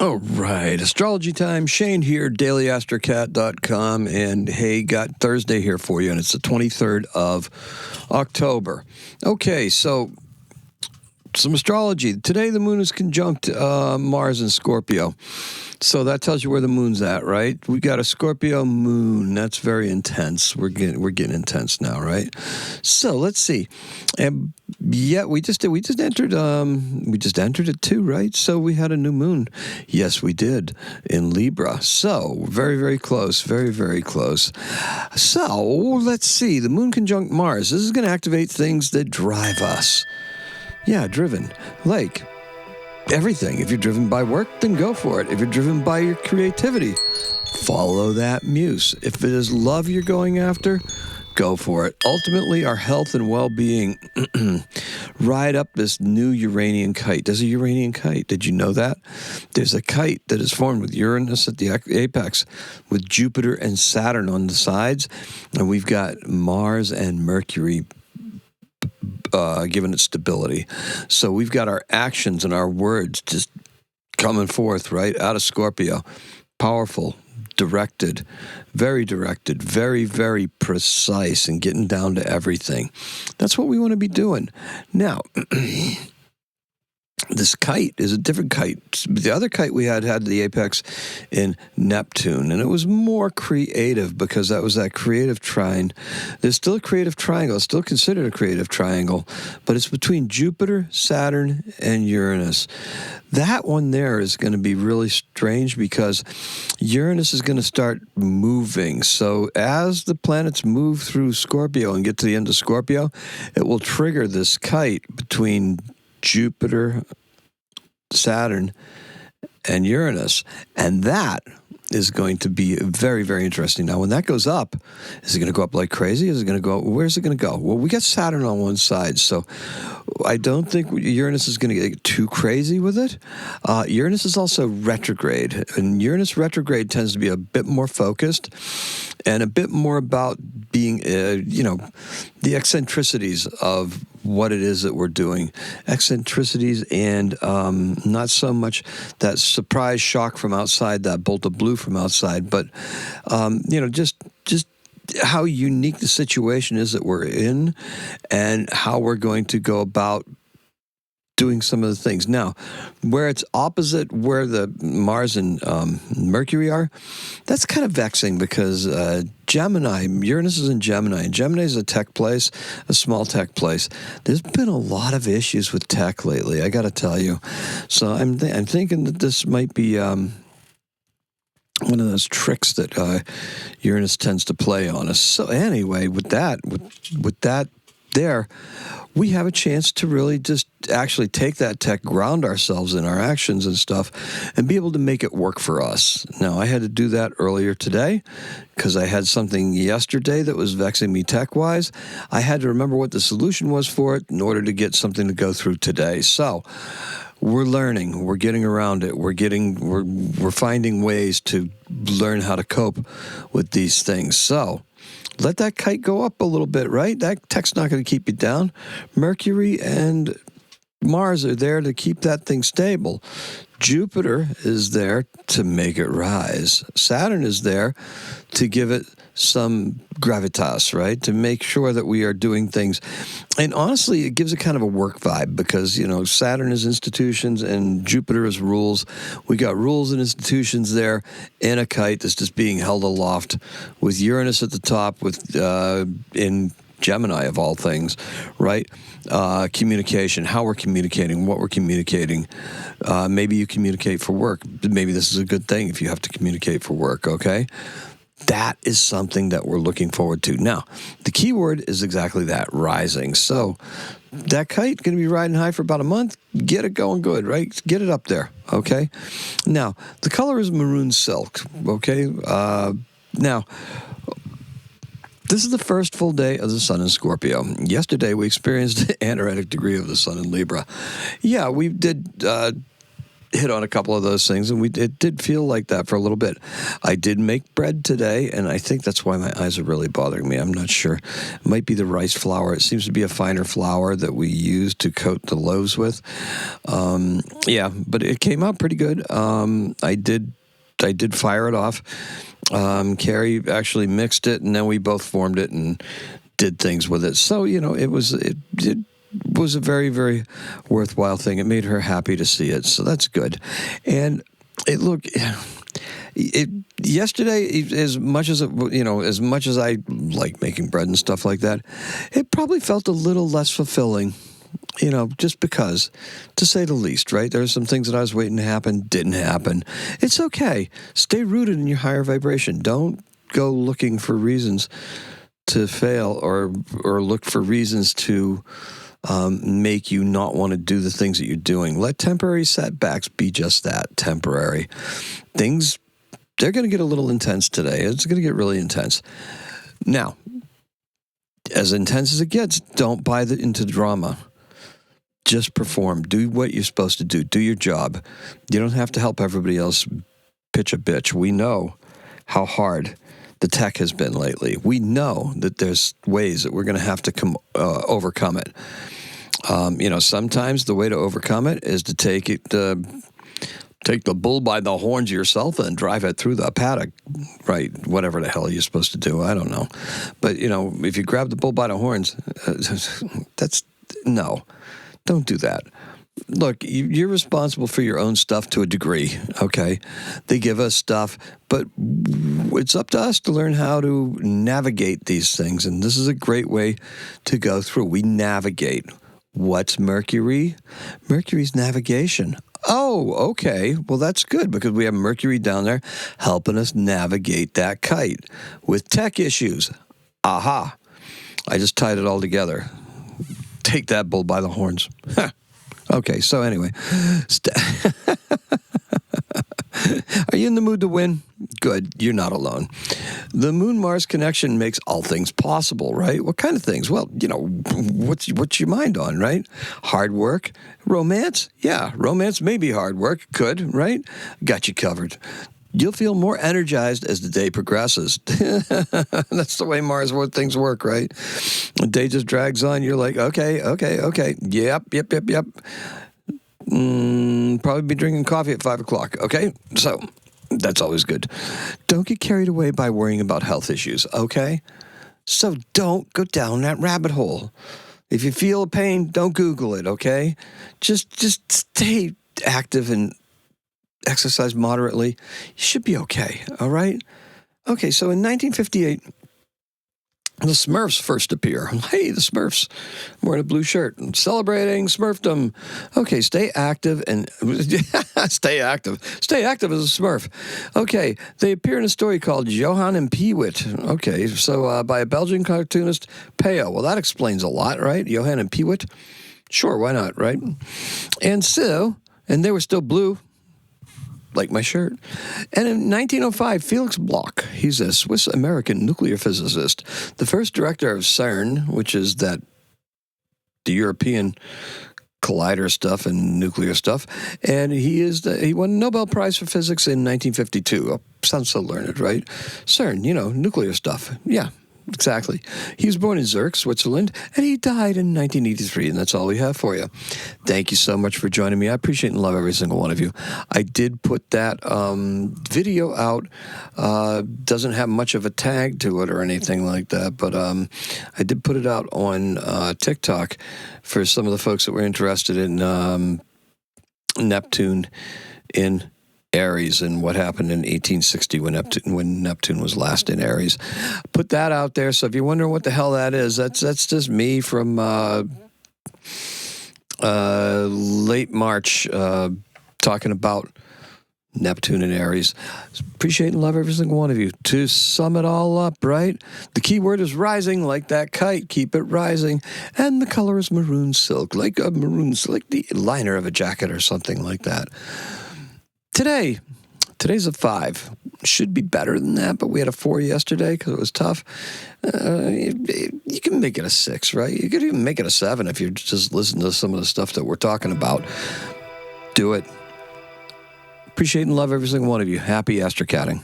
All right, astrology time. Shane here, daily-astrocat.com, and hey, got Thursday here for you, and it's the 23rd of October. Okay, so some astrology. Today the moon is conjunct Mars in Scorpio. So that tells you where the moon's at, right? We got a Scorpio moon. That's very intense. We're getting intense now, right? So let's see. Yeah, we just entered it too, right? So we had a new moon. Yes, we did in Libra. So very, very close. Very, very close. So let's see. The moon conjunct Mars. This is going to activate things that drive us. Yeah, driven. Like everything. If you're driven by work, then go for it. If you're driven by your creativity, follow that muse. If it is love you're going after, go for it. Ultimately, our health and well-being ride up this new Uranian kite. There's a Uranian kite. Did you know that? There's a kite that is formed with Uranus at the apex, with Jupiter and Saturn on the sides, and we've got Mars and Mercury giving it stability. So we've got our actions and our words just coming forth right out of Scorpio. Powerful, directed, very, very precise, and getting down to everything. That's what we want to be doing. Now, this kite is a different kite. The other kite we had the apex in Neptune, and it was more creative because that was that creative trine. There's still a creative triangle. It's still considered a creative triangle, but it's between Jupiter, Saturn, and Uranus. That one there is going to be really strange because Uranus is going to start moving. So as the planets move through Scorpio and get to the end of Scorpio, it will trigger this kite between Jupiter, Saturn, and Uranus. And that is going to be very, very interesting. Now, when that goes up, is it going to go up like crazy? Is it going to go, where's it going to go? Well, we got Saturn on one side, so I don't think Uranus is going to get too crazy with it. Uranus is also retrograde, and Uranus retrograde tends to be a bit more focused and a bit more about being, the eccentricities of what it is that we're doing. Eccentricities and not so much that surprise shock from outside, that bolt of blue from outside, but, just how unique the situation is that we're in and how we're going to go about doing some of the things. Now, where it's opposite where the Mars and Mercury are, that's kind of vexing because Gemini, Uranus is in Gemini, and Gemini is a tech place, a small tech place. There's been a lot of issues with tech lately, I got to tell you. So I'm thinking that this might be one of those tricks that Uranus tends to play on us. So anyway, with that there, we have a chance to really just actually take that tech, ground ourselves in our actions and stuff, and be able to make it work for us. Now, I had to do that earlier today because I had something yesterday that was vexing me tech-wise. I had to remember what the solution was for it in order to get something to go through today. So we're learning. We're getting around it. We're finding ways to learn how to cope with these things. So let that kite go up a little bit, right? That tech's not going to keep you down. Mercury and Mars are there to keep that thing stable. Jupiter is there to make it rise. Saturn is there to give it some gravitas, right? To make sure that we are doing things. And honestly, it gives it kind of a work vibe because, Saturn is institutions and Jupiter is rules. We got rules and institutions there in a kite that's just being held aloft with Uranus at the top with in Gemini of all things, right? Communication, how we're communicating, what we're communicating. Maybe you communicate for work. Maybe this is a good thing if you have to communicate for work, okay? That is something that we're looking forward to. Now, the key word is exactly that, rising. So that kite going to be riding high for about a month. Get it going good, right? Get it up there, okay? Now, the color is maroon silk, okay? Now, this is the first full day of the sun in Scorpio. Yesterday, we experienced an anaretic degree of the sun in Libra. Yeah, we did hit on a couple of those things, and it did feel like that for a little bit. I did make bread today, and I think that's why my eyes are really bothering me. I'm not sure. It might be the rice flour. It seems to be a finer flour that we use to coat the loaves with. Yeah, but it came out pretty good. I did fire it off. Carrie actually mixed it, and then we both formed it and did things with it. So, it was a very, very worthwhile thing. It made her happy to see it, so that's good. And yesterday, as much as I like making bread and stuff like that, it probably felt a little less fulfilling. Just because, to say the least, right? There's some things that I was waiting to happen, didn't happen. It's okay. Stay rooted in your higher vibration. Don't go looking for reasons to fail or look for reasons to make you not want to do the things that you're doing. Let temporary setbacks be just that, temporary. Things, they're going to get a little intense today. It's going to get really intense. Now, as intense as it gets, don't buy into drama. Just perform. Do what you're supposed to do. Do your job. You don't have to help everybody else pitch a bitch. We know how hard the tech has been lately. We know that there's ways that we're going to have to overcome it. Sometimes the way to overcome it is to take the bull by the horns yourself and drive it through the paddock, right? Whatever the hell you're supposed to do, I don't know. But, if you grab the bull by the horns, no. Don't do that. Look, you're responsible for your own stuff to a degree, okay? They give us stuff, but it's up to us to learn how to navigate these things, and this is a great way to go through. We navigate. What's Mercury? Mercury's navigation. Oh, okay. Well, that's good because we have Mercury down there helping us navigate that kite with tech issues. Aha. I just tied it all together. Take that bull by the horns. Okay, so anyway. Are you in the mood to win? Good, you're not alone. The Moon-Mars connection makes all things possible, right? What kind of things? Well, what's your mind on, right? Hard work? Romance? Yeah, romance may be hard work. Could, right? Got you covered. You'll feel more energized as the day progresses. That's the way Mars things work, right? The day just drags on. You're like, okay. Yep. Probably be drinking coffee at 5 o'clock, okay? So that's always good. Don't get carried away by worrying about health issues, okay? So don't go down that rabbit hole. If you feel a pain, don't Google it, okay? Just stay active and exercise moderately. You should be okay, all right? Okay, so in 1958, the Smurfs first appear. Hey, the Smurfs. I'm wearing a blue shirt. I'm celebrating Smurfdom. Okay, stay active and... stay active. Stay active as a Smurf. Okay, they appear in a story called Johan and Peewit. Okay, so by a Belgian cartoonist, Peo. Well, that explains a lot, right? Johan and Peewit? Sure, why not, right? And they were still blue, like my shirt. And in 1905, Felix Bloch, he's a Swiss-American nuclear physicist, the first director of CERN, which is the European collider stuff and nuclear stuff, and he won a Nobel Prize for Physics in 1952. Oh, sounds so learned, right? CERN, nuclear stuff. Yeah. Exactly. He was born in Zurich, Switzerland, and he died in 1983, and that's all we have for you. Thank you so much for joining me. I appreciate and love every single one of you. I did put that video out. Doesn't have much of a tag to it or anything like that, but I did put it out on TikTok for some of the folks that were interested in Neptune in Aries and what happened in 1860 when Neptune was last in Aries. Put that out there. So if you're wondering what the hell that is, that's just me from late March talking about Neptune and Aries. Appreciate and love every single one of you. To sum it all up, right? The key word is rising, like that kite. Keep it rising. And the color is maroon silk, like the liner of a jacket or something like that. Today's a 5. Should be better than that, but we had a 4 yesterday because it was tough. You can make it a 6, right? You could even make it a 7 if you just listen to some of the stuff that we're talking about. Do it. Appreciate and love every single one of you. Happy astrocatting.